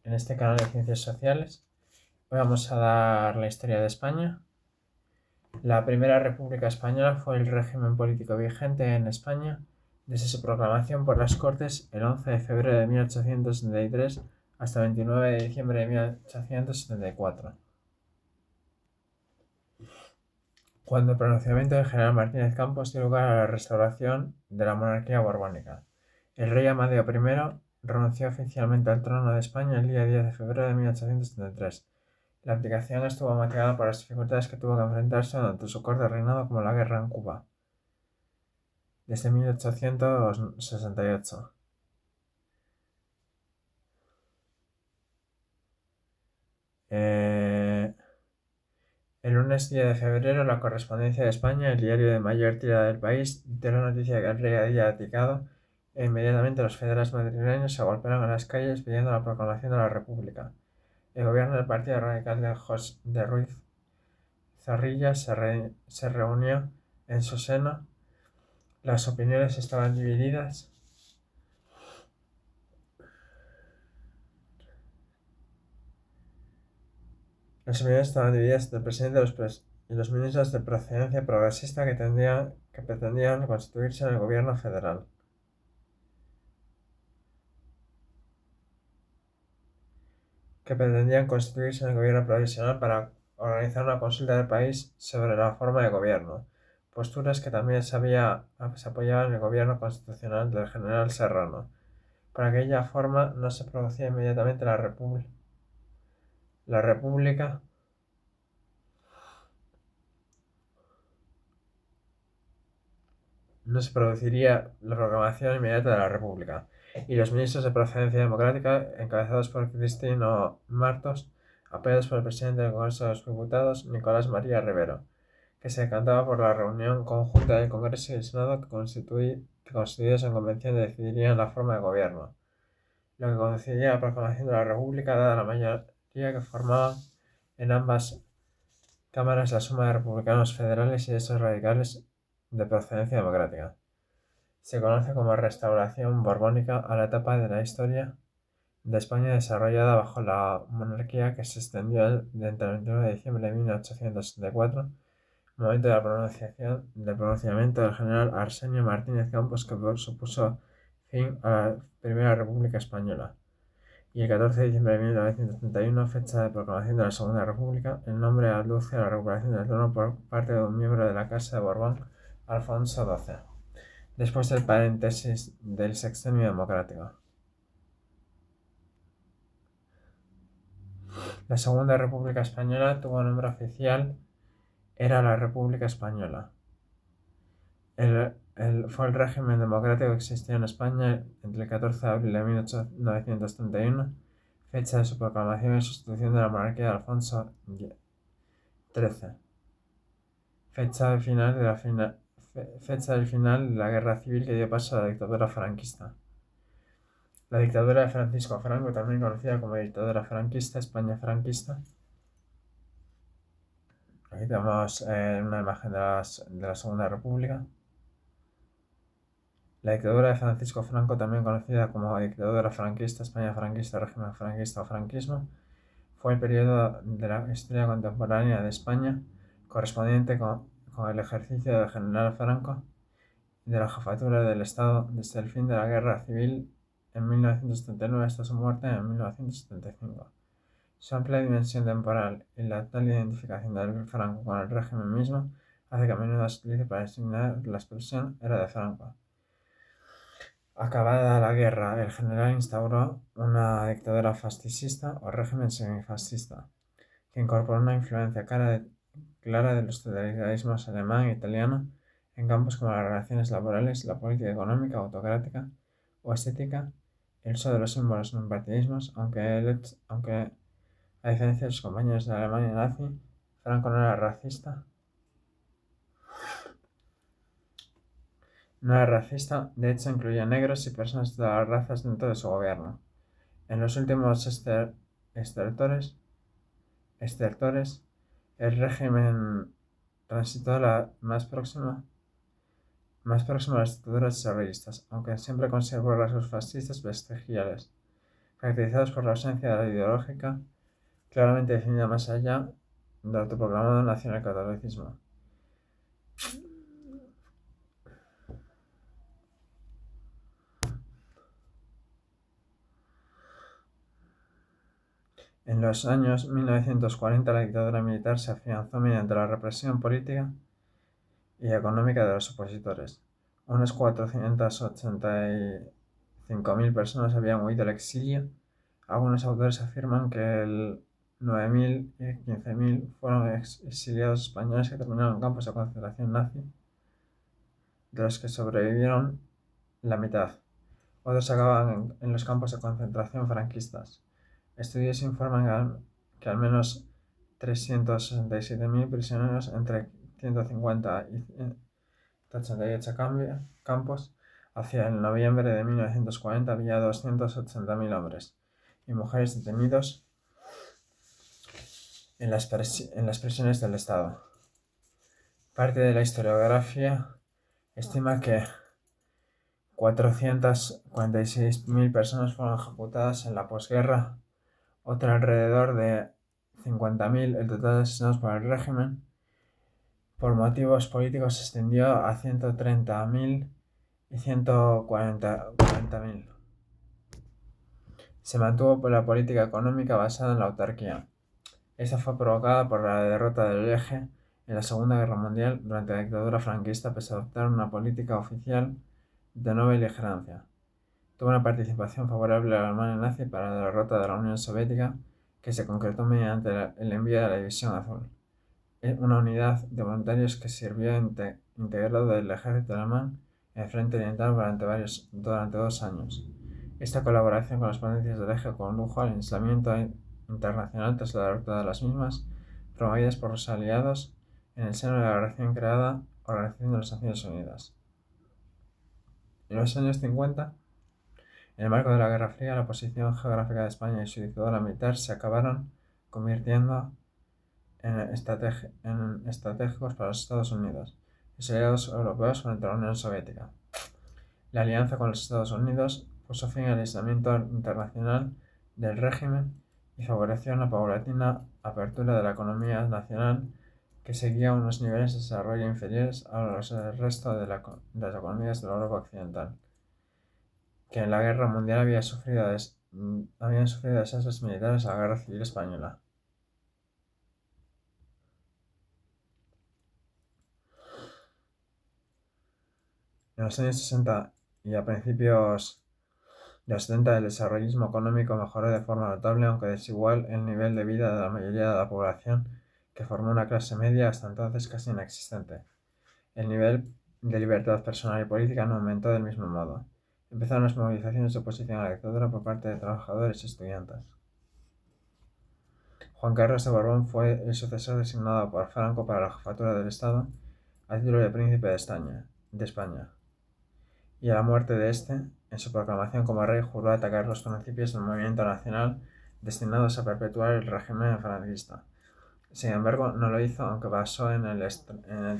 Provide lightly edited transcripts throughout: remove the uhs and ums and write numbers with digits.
en este canal de Ciencias Sociales. Hoy vamos a dar la historia de España. La primera República Española fue el régimen político vigente en España desde su proclamación por las Cortes el 11 de febrero de 1873 hasta el 29 de diciembre de 1874, cuando el pronunciamiento del general Martínez Campos dio lugar a la restauración de la monarquía borbónica. El rey Amadeo I renunció oficialmente al trono de España el día 10 de febrero de 1873. La abdicación estuvo motivada por las dificultades que tuvo que enfrentarse durante su corto reinado, como la guerra en Cuba, desde 1868. El lunes 10 de febrero, La Correspondencia de España, el diario de mayor tirada del país, dio la noticia de que el rey había abdicado e inmediatamente los federales madrileños se agolparon en las calles pidiendo la proclamación de la República. El gobierno del Partido Radical de Ruiz Zorrilla se reunió en su seno. Las opiniones estaban divididas. Entre el presidente y los ministros de procedencia progresista que pretendían constituirse en el gobierno federal. Que pretendían constituirse en el gobierno provisional para organizar una consulta del país sobre la forma de gobierno, posturas que también se apoyaban en el gobierno constitucional del general Serrano. Por aquella forma no se producía inmediatamente la república. No se produciría la proclamación inmediata de la República, y los ministros de procedencia democrática, encabezados por Cristino Martos, apoyados por el presidente del Congreso de los Diputados, Nicolás María Rivero, que se decantaba por la reunión conjunta del Congreso y el Senado que constituidos en convención decidirían la forma de gobierno, lo que conduciría a la proclamación de la República, dada la mayoría que formaban en ambas cámaras la suma de republicanos federales y de estos radicales de procedencia democrática. Se conoce como restauración borbónica a la etapa de la historia de España desarrollada bajo la monarquía que se extendió entre el 29 de diciembre de 1864, momento de del pronunciamiento del general Arsenio Martínez Campos, que supuso fin a la Primera República Española, y el 14 de diciembre de 1931, fecha de proclamación de la Segunda República. El nombre alude a la recuperación del trono por parte de un miembro de la Casa de Borbón, Alfonso XII, después del paréntesis del Sexenio Democrático. La Segunda República Española tuvo nombre oficial, era la República Española. Fue el régimen democrático que existió en España entre el 14 de abril de 1931, fecha de su proclamación y sustitución de la monarquía de Alfonso XIII, fecha del final de la guerra civil que dio paso a la dictadura franquista. La dictadura de Francisco Franco, también conocida como dictadura franquista, España franquista. Aquí tenemos una imagen de la Segunda República. La dictadura de Francisco Franco, también conocida como dictadura franquista, España franquista, régimen franquista o franquismo, fue el periodo de la historia contemporánea de España correspondiente con el ejercicio del general Franco de la jefatura del Estado desde el fin de la guerra civil en 1979 hasta su muerte en 1975. Su amplia dimensión temporal y la tal identificación del Franco con el régimen mismo hace que a menudo se utilice para designar la expresión «era de Franco». Acabada la guerra, el general instauró una dictadura fascista o régimen semifascista, que incorporó una influencia clara de los totalitarismos alemán e italiano en campos como las relaciones laborales, la política económica, autocrática o estética, el uso de los símbolos no partidismos, aunque a diferencia de sus compañeros de la Alemania nazi, Franco no era racista. No era racista, de hecho incluía negros y personas de todas las razas dentro de su gobierno. En los últimos estertores, el régimen transitó más próximo a las dictaduras terroristas, aunque siempre conservó rasgos fascistas vestigiales. caracterizados por la ausencia de la ideológica claramente definida más allá del autoproclamado nacionalcatolicismo. En los años 1940 la dictadura militar se afianzó mediante la represión política y económica de los opositores. Unas 485.000 personas habían huido al exilio. Algunos autores afirman que el 9.000 y 15.000 fueron exiliados españoles que terminaron en campos de concentración nazi, de los que sobrevivieron la mitad. Otros acababan en los campos de concentración franquistas. Estudios informan que al menos 367.000 prisioneros entre 150 y 188 campos. Hacia el noviembre de 1940 había 280.000 hombres y mujeres detenidos en las prisiones del Estado. Parte de la historiografía estima que 446.000 personas fueron ejecutadas en la posguerra, otra alrededor de 50.000. El total de asesinados por el régimen por motivos políticos se extendió a 130.000 y 140.000. Se mantuvo por la política económica basada en la autarquía. Esta fue provocada por la derrota del Eje en la Segunda Guerra Mundial durante la dictadura franquista, pese a adoptar una política oficial de no beligerancia. Tuvo una participación favorable a la Alemania nazi para la derrota de la Unión Soviética, que se concretó mediante el envío de la División Azul, una unidad de voluntarios que sirvió integrado del ejército alemán en el frente oriental durante 2 años. Esta colaboración con las potencias del Eje condujo al aislamiento internacional tras la derrota de las mismas, promovidas por los aliados en el seno de la recién creada Organización de las Naciones Unidas. En los años 50, en el marco de la Guerra Fría, la posición geográfica de España y su dictadura militar se acabaron convirtiendo en estratégicos para los Estados Unidos y sus aliados europeos frente a la Unión Soviética. La alianza con los Estados Unidos puso fin al aislamiento internacional del régimen y favoreció una paulatina apertura de la economía nacional que seguía unos niveles de desarrollo inferiores a los del resto de las economías de la Europa occidental, que en la Guerra Mundial habían sufrido desastres militares a la Guerra Civil Española. En los años 60 y a principios de los 70 el desarrollismo económico mejoró de forma notable, aunque desigual, el nivel de vida de la mayoría de la población, que formó una clase media hasta entonces casi inexistente. El nivel de libertad personal y política no aumentó del mismo modo. Empezaron las movilizaciones de oposición a la dictadura por parte de trabajadores y estudiantes. Juan Carlos de Borbón fue el sucesor designado por Franco para la jefatura del Estado a título de príncipe de España. Y a la muerte de este, en su proclamación como rey, juró atacar los principios del movimiento nacional destinados a perpetuar el régimen franquista. Sin embargo, no lo hizo, aunque basó en el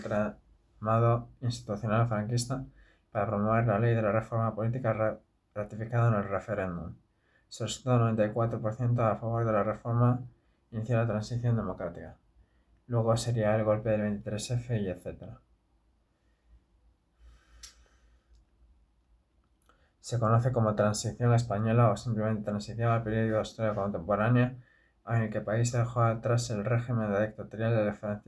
tramado institucional franquista para promover la ley de la reforma política ratificada en el referéndum. Se resultó 94% a favor de la reforma, inició la transición democrática. Luego sería el golpe del 23F y etc. Se conoce como Transición Española o simplemente Transición al periodo de historia contemporánea, en el que el país dejó atrás el régimen dictatorial del general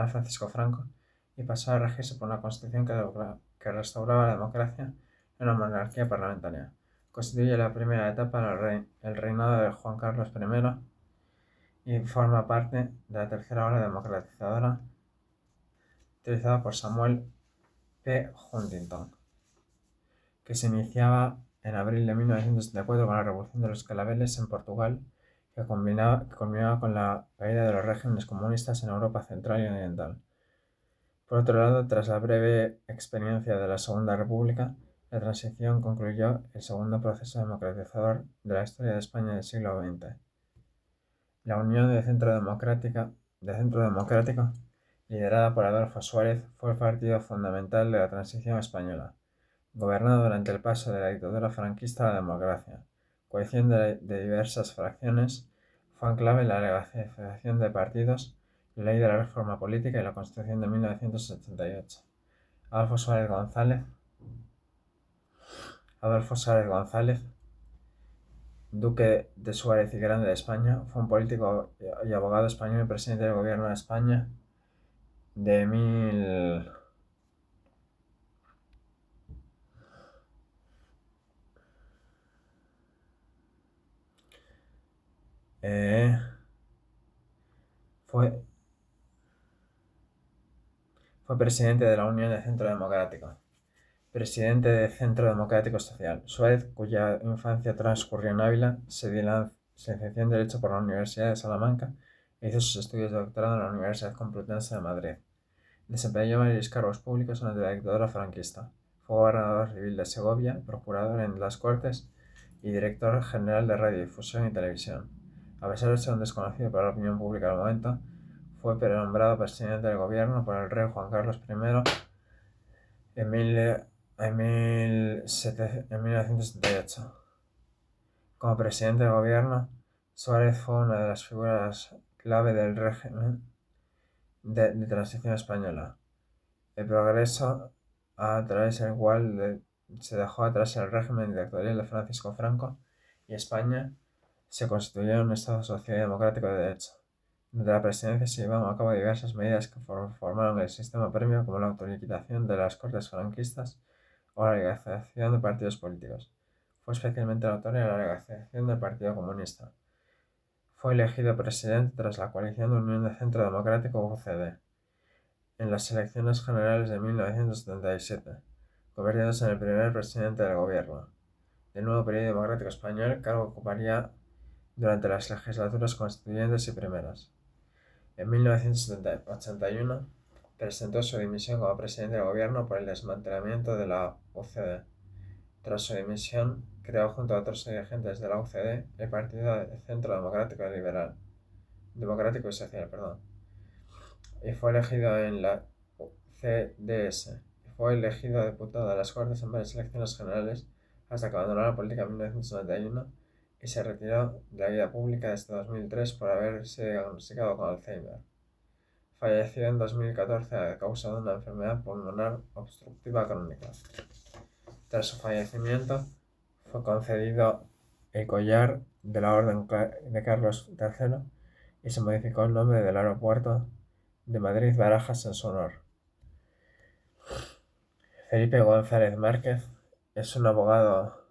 Francisco Franco y pasó a regirse por una constitución que restauraba la democracia en una monarquía parlamentaria. Constituye la primera etapa del reinado de Juan Carlos I y forma parte de la tercera ola democratizadora utilizada por Samuel P. Huntington, que se iniciaba en abril de 1974 con la Revolución de los Claveles en Portugal, que culminaba con la caída de los regímenes comunistas en Europa Central y Oriental. Por otro lado, tras la breve experiencia de la Segunda República, la transición concluyó el segundo proceso democratizador de la historia de España del siglo XX. La Unión de Centro Democrático, liderada por Adolfo Suárez, fue el partido fundamental de la transición española, gobernado durante el paso de la dictadura franquista a la democracia, coalición de diversas fracciones, fue en clave en la legalización de partidos, la ley de la reforma política y la Constitución de 1988. Adolfo Suárez González, duque de Suárez y Grande de España, fue un político y abogado español y presidente del gobierno de España de fue presidente de la Unión de Centro Democrático, presidente de Centro Democrático Social. Suárez, cuya infancia transcurrió en Ávila, se licenció en Derecho por la Universidad de Salamanca e hizo sus estudios de doctorado en la Universidad Complutense de Madrid. Desempeñó varios cargos públicos durante la dictadura franquista. Fue gobernador civil de Segovia, procurador en las Cortes y director general de Radiodifusión y Televisión. A pesar de ser un desconocido para la opinión pública del momento, fue nombrado presidente del gobierno por el rey Juan Carlos I en 1978. Como presidente del gobierno, Suárez fue una de las figuras clave del régimen de transición española. El progreso a través del cual se dejó atrás el régimen dictatorial de Francisco Franco y España se constituyó en un Estado social y democrático de derecho. Durante la presidencia se llevaron a cabo diversas medidas que formaron el sistema previo, como la autoliquidación de las Cortes franquistas o la legalización de partidos políticos. Fue especialmente notoria la legalización del Partido Comunista. Fue elegido presidente tras la coalición de Unión de Centro Democrático (UCD) en las elecciones generales de 1977, convirtiéndose en el primer presidente del gobierno del nuevo periodo democrático español, cargo que ocuparía durante las legislaturas constituyentes y primeras. En 1981 presentó su dimisión como presidente del gobierno por el desmantelamiento de la UCD. Tras su dimisión, creó junto a otros dirigentes de la UCD el Partido de Centro Democrático y Social, y fue elegido en la CDS. Fue elegido diputado de las Cortes en varias elecciones generales hasta que abandonó la política en 1991 y se retiró de la vida pública desde 2003 por haberse diagnosticado con Alzheimer. Falleció en 2014 a causa de una enfermedad pulmonar obstructiva crónica. Tras su fallecimiento, fue concedido el collar de la Orden de Carlos III y se modificó el nombre del aeropuerto de Madrid-Barajas en su honor. Felipe González Márquez es un abogado.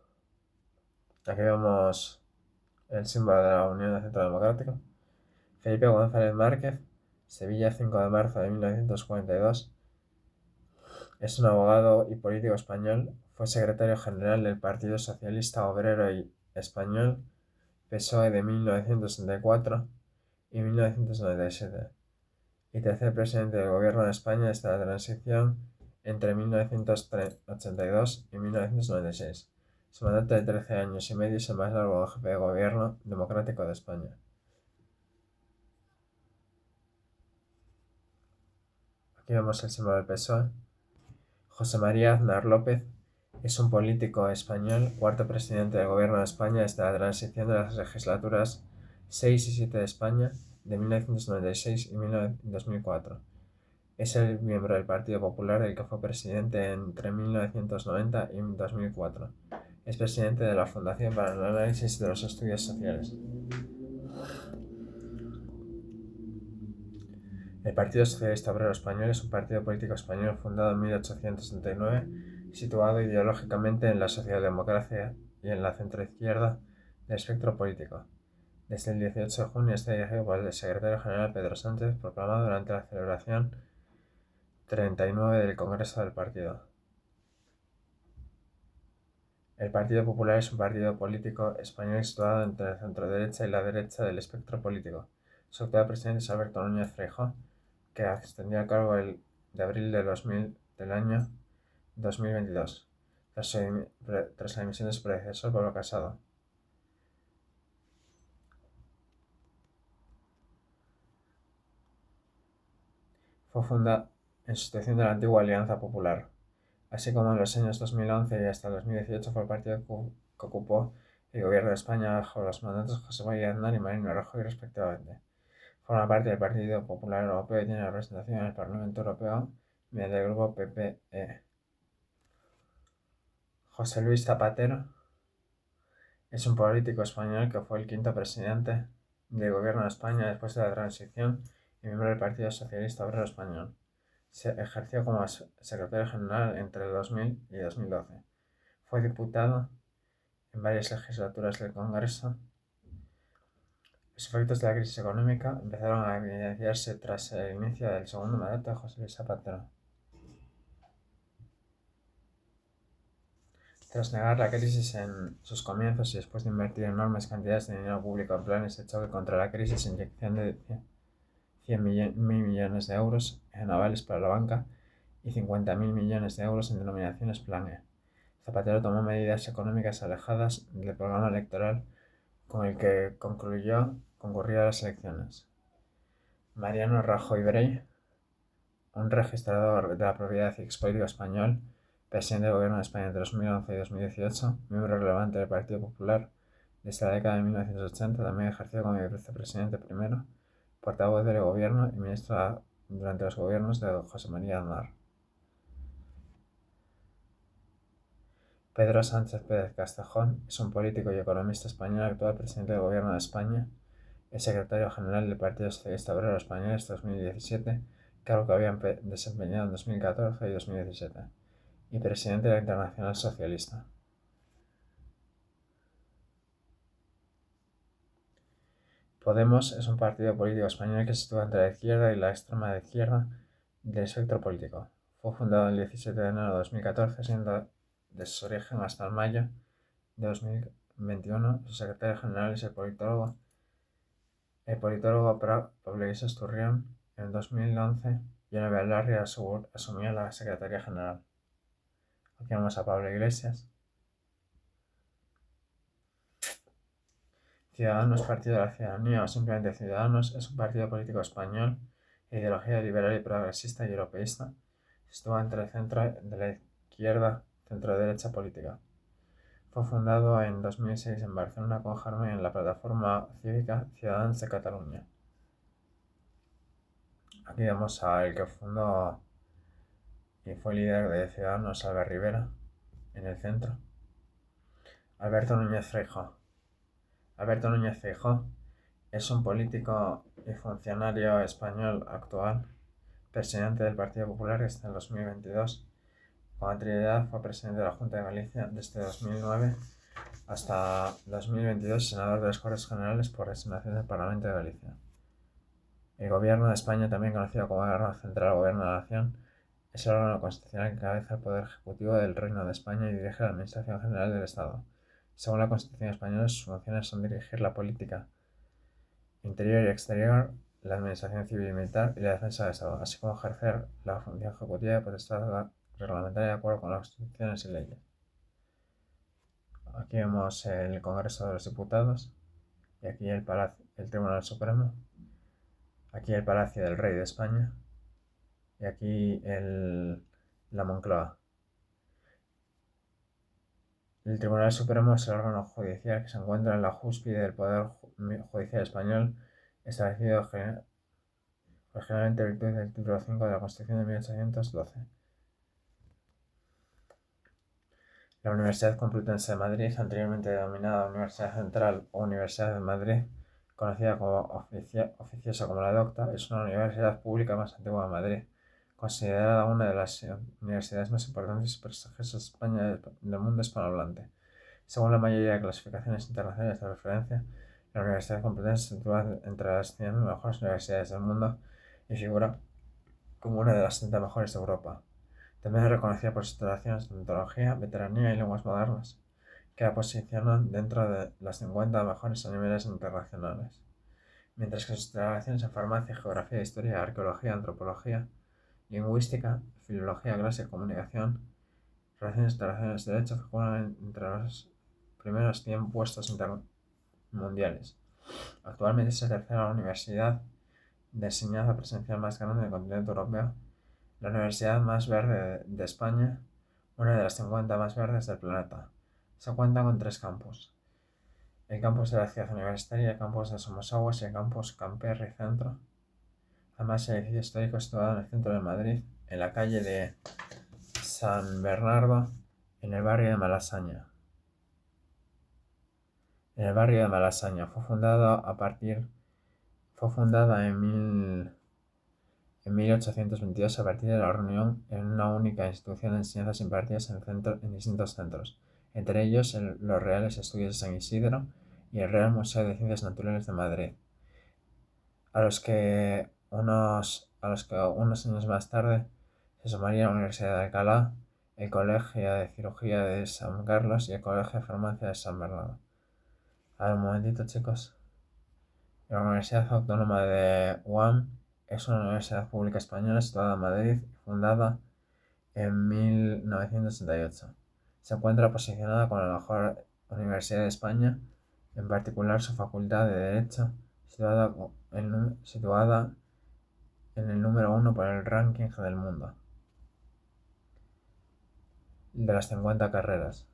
Aquí vemos el símbolo de la Unión de Centro Democrático. Felipe González Márquez, Sevilla, 5 de marzo de 1942. Es un abogado y político español. Fue secretario general del Partido Socialista Obrero y Español, PSOE, de 1964 y 1997, y tercer presidente del gobierno de España desde la transición entre 1982 y 1996. Su mandato de 13 años y medio es el más largo jefe de gobierno democrático de España. Aquí vemos el símbolo del PSOE. José María Aznar López es un político español, cuarto presidente del gobierno de España desde la transición de las legislaturas 6 y 7 de España de 1996 y 2004. Es el miembro del Partido Popular, del que fue presidente entre 1990 y 2004. Es presidente de la Fundación para el Análisis de los Estudios Sociales. El Partido Socialista Obrero Español es un partido político español fundado en 1879, situado ideológicamente en la socialdemocracia y en la centroizquierda del espectro político. Desde el 18 de junio está dirigido por el secretario general Pedro Sánchez, proclamado durante la celebración 39 del Congreso del Partido. El Partido Popular es un partido político español situado entre la centroderecha y la derecha del espectro político. Su actual presidente es Alberto Núñez Feijóo, que ascendió al cargo de abril del año 2022, tras la dimisión de su predecesor, Pablo Casado. Fue fundada en sustitución de la antigua Alianza Popular. Así como en los años 2011 y hasta 2018 fue el partido que ocupó El gobierno de España bajo los mandatos de José María Aznar y Mariano Rajoy respectivamente. Forma parte del Partido Popular Europeo y tiene representación en el Parlamento Europeo mediante el grupo PPE. José Luis Zapatero es un político español que fue el quinto presidente del gobierno de España después de la transición y miembro del Partido Socialista Obrero Español. Se ejerció como secretario general entre el 2000 y 2012. Fue diputado en varias legislaturas del Congreso. Los efectos de la crisis económica empezaron a evidenciarse tras el inicio del segundo mandato de José Luis Zapatero. Tras negar la crisis en sus comienzos y después de invertir enormes cantidades de dinero público en planes de choque contra la crisis, inyección de 100.000 millones de euros en avales para la banca y 50.000 millones de euros en denominaciones Plan E. Zapatero tomó medidas económicas alejadas del programa electoral con el que concurría a las elecciones. Mariano Rajoy Brey, un registrador de la propiedad y expolítico español, presidente del Gobierno de España entre 2011 y 2018, miembro relevante del Partido Popular desde la década de 1980, también ejerció como vicepresidente primero, portavoz del Gobierno y ministro durante los gobiernos de José María Aznar. Pedro Sánchez Pérez Castejón es un político y economista español, actual presidente del Gobierno de España, es secretario general del Partido Socialista Obrero Español hasta 2017, cargo que había desempeñado en 2014 y 2017, y presidente de la Internacional Socialista. Podemos es un partido político español que se sitúa entre la izquierda y la extrema izquierda del espectro político. Fue fundado el 17 de enero de 2014, siendo de su origen hasta el mayo de 2021. Su secretario general es el politólogo Pablo Iglesias Turrión. En 2011, Yone Belarri asumió la secretaría general. Aquí vamos a Pablo Iglesias. Ciudadanos, Partido de la Ciudadanía o simplemente Ciudadanos, es un partido político español de ideología liberal y progresista y europeísta. Se sitúa entre el centro de la izquierda centro-derecha política. Fue fundado en 2006 en Barcelona con germen en la plataforma cívica Ciudadanos de Cataluña. Aquí vemos a el que fundó y fue líder de Ciudadanos, Albert Rivera, en el centro. Alberto Núñez Feijóo. Alberto Núñez Feijóo es un político y funcionario español actual, presidente del Partido Popular desde el 2022. Con anterioridad fue presidente de la Junta de Galicia desde 2009 hasta 2022, senador de las Cortes Generales por designación del Parlamento de Galicia. El Gobierno de España, también conocido como Gobierno Central o Gobierno de la Nación, es el órgano constitucional que encabeza el Poder Ejecutivo del Reino de España y dirige la Administración General del Estado. Según la Constitución española, sus funciones son dirigir la política interior y exterior, la administración civil y militar y la defensa del Estado, así como ejercer la función ejecutiva y potestad reglamentaria de acuerdo con las constituciones y leyes. Aquí vemos el Congreso de los Diputados y aquí el Tribunal Supremo, aquí el Palacio del Rey de España y aquí la Moncloa. El Tribunal Supremo es el órgano judicial que se encuentra en la cúspide del Poder Judicial español, establecido originalmente en virtud del título 5 de la Constitución de 1812. La Universidad Complutense de Madrid, anteriormente denominada Universidad Central o Universidad de Madrid, conocida como oficiosa como la Docta, es una universidad pública más antigua de Madrid, considerada una de las universidades más importantes y prestigiosas de España del mundo hispanohablante. Según la mayoría de clasificaciones internacionales de referencia, la Universidad Complutense se sitúa entre las 100 mejores universidades del mundo y figura como una de las 30 mejores de Europa. También es reconocida por sus instalaciones de odontología, veteranía y lenguas modernas, que la posicionan dentro de las 50 mejores a niveles internacionales, mientras que sus instalaciones en farmacia, geografía, historia, arqueología, antropología, lingüística, filología, clase, comunicación, relaciones internacionales de derecho figuran entre los primeros 100 puestos mundiales. Actualmente es la tercera universidad de enseñanza presencial más grande del continente europeo, la universidad más verde de España, una de las 50 más verdes del planeta. Se cuenta con 3 campus. el campus de la Ciudad Universitaria, el campus de Somosaguas y el campus Camperri Centro. Además, el edificio histórico situado en el centro de Madrid, en la calle de San Bernardo, en el barrio de Malasaña. Fue fundada en 1822 a partir de la reunión en una única institución de enseñanzas impartidas en distintos centros, entre ellos los Reales Estudios de San Isidro y el Real Museo de Ciencias Naturales de Madrid, a los que unos años más tarde se sumaría la Universidad de Alcalá, el Colegio de Cirugía de San Carlos y el Colegio de Farmacia de San Bernardo. A ver, un momentito, chicos. La Universidad Autónoma de UAM es una universidad pública española situada en Madrid, fundada en 1968. Se encuentra posicionada como la mejor universidad de España, en particular su Facultad de Derecho, situada en el número 1 por el ranking del mundo de las 50 carreras.